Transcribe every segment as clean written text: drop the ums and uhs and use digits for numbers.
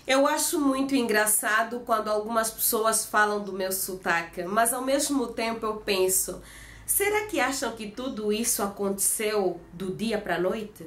Eu acho muito engraçado quando algumas pessoas falam do meu sotaque, mas ao mesmo tempo eu penso, será que acham que tudo isso aconteceu do dia para a noite?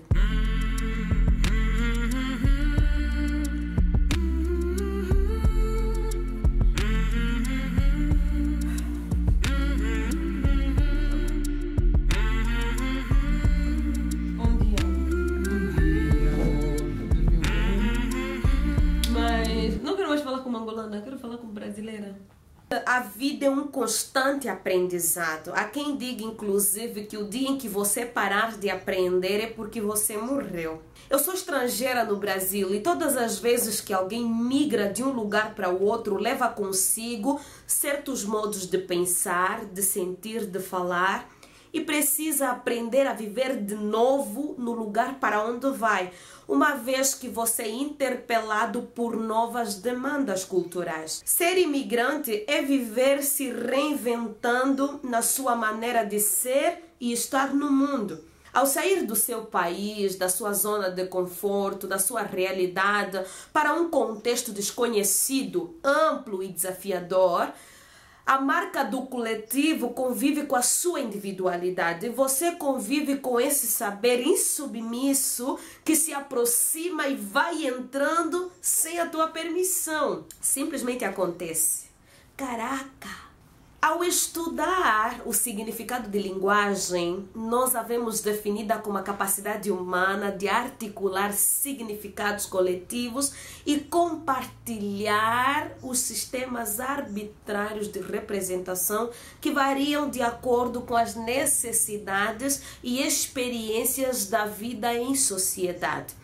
Eu quero falar como brasileira. A vida é um constante aprendizado. Há quem diga, inclusive, que o dia em que você parar de aprender é porque você morreu. Eu sou estrangeira no Brasil e todas as vezes que alguém migra de um lugar para o outro, leva consigo certos modos de pensar, de sentir, de falar e precisa aprender a viver de novo no lugar para onde vai, uma vez que você é interpelado por novas demandas culturais. Ser imigrante é viver se reinventando na sua maneira de ser e estar no mundo. Ao sair do seu país, da sua zona de conforto, da sua realidade, para um contexto desconhecido, amplo e desafiador, a marca do coletivo convive com a sua individualidade. Você convive com esse saber insubmisso que se aproxima e vai entrando sem a tua permissão. Simplesmente acontece. Caraca! Ao estudar o significado de linguagem, nós a vemos definida como a capacidade humana de articular significados coletivos e compartilhar os sistemas arbitrários de representação que variam de acordo com as necessidades e experiências da vida em sociedade.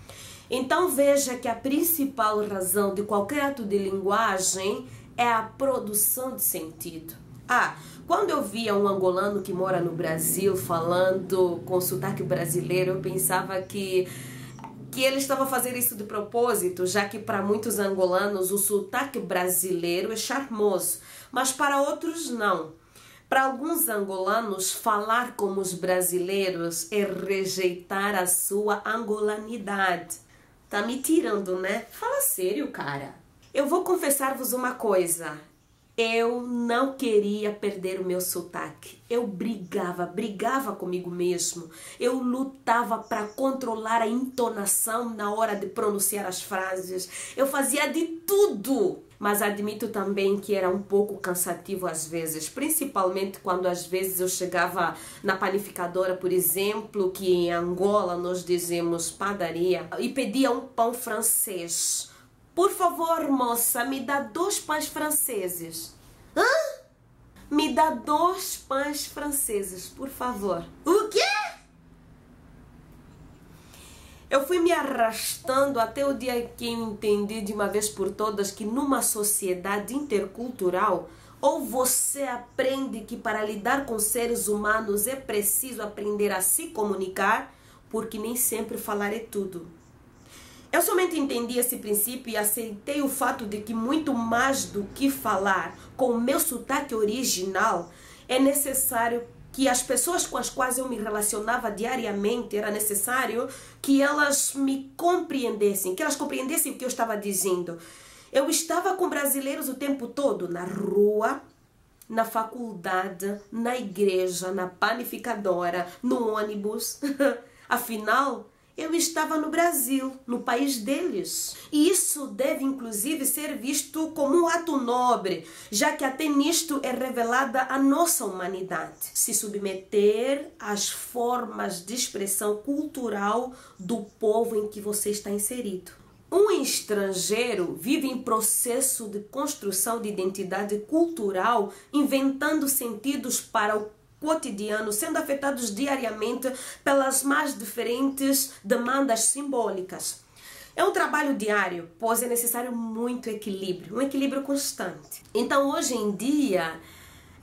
Então veja que a principal razão de qualquer ato de linguagem é a produção de sentido. Quando eu via um angolano que mora no Brasil falando com sotaque brasileiro, eu pensava que ele estava fazendo isso de propósito, já que para muitos angolanos o sotaque brasileiro é charmoso, mas para outros não. Para alguns angolanos, falar como os brasileiros é rejeitar a sua angolanidade. Tá me tirando, né? Fala sério, cara. Eu vou confessar-vos uma coisa. Eu não queria perder o meu sotaque. Eu brigava comigo mesmo. Eu lutava para controlar a entonação na hora de pronunciar as frases. Eu fazia de tudo. Mas admito também que era um pouco cansativo às vezes. Principalmente quando às vezes eu chegava na panificadora, por exemplo, que em Angola nós dizemos padaria, e pedia um pão francês. Por favor, moça, me dá 2 pães franceses. Hã? Me dá 2 pães franceses, por favor. O quê? Eu fui me arrastando até o dia que eu entendi de uma vez por todas que numa sociedade intercultural, ou você aprende que para lidar com seres humanos é preciso aprender a se comunicar, porque nem sempre falar é tudo. Eu somente entendi esse princípio e aceitei o fato de que muito mais do que falar com o meu sotaque original, é necessário que as pessoas com as quais eu me relacionava diariamente, era necessário que elas me compreendessem, que elas compreendessem o que eu estava dizendo. Eu estava com brasileiros o tempo todo, na rua, na faculdade, na igreja, na panificadora, no ônibus. Afinal, eu estava no Brasil, no país deles. E isso deve inclusive ser visto como um ato nobre, já que até nisto é revelada a nossa humanidade. Se submeter às formas de expressão cultural do povo em que você está inserido. Um estrangeiro vive em processo de construção de identidade cultural, inventando sentidos para o cotidiano, sendo afetados diariamente pelas mais diferentes demandas simbólicas. É um trabalho diário, pois é necessário muito equilíbrio, um equilíbrio constante. Então, hoje em dia,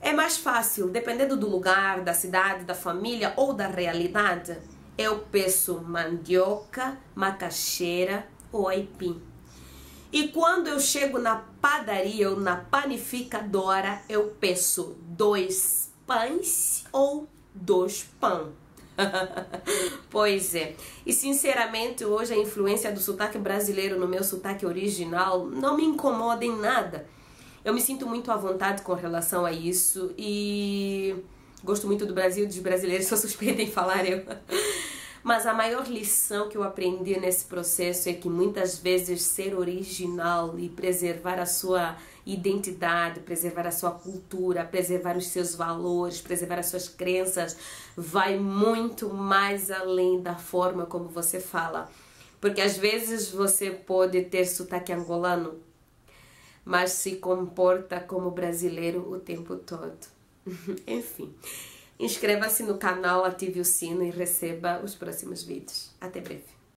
é mais fácil, dependendo do lugar, da cidade, da família ou da realidade, eu peço mandioca, macaxeira ou aipim. E quando eu chego na padaria ou na panificadora, eu peço 2 pães ou 2 pão. Pois é. E sinceramente, hoje a influência do sotaque brasileiro no meu sotaque original não me incomoda em nada. Eu me sinto muito à vontade com relação a isso e gosto muito do Brasil, dos brasileiros, sou suspeita em falar eu. Mas a maior lição que eu aprendi nesse processo é que muitas vezes ser original e preservar a sua identidade, preservar a sua cultura, preservar os seus valores, preservar as suas crenças, vai muito mais além da forma como você fala. Porque às vezes você pode ter sotaque angolano, mas se comporta como brasileiro o tempo todo. Enfim. Inscreva-se no canal, ative o sino e receba os próximos vídeos. Até breve.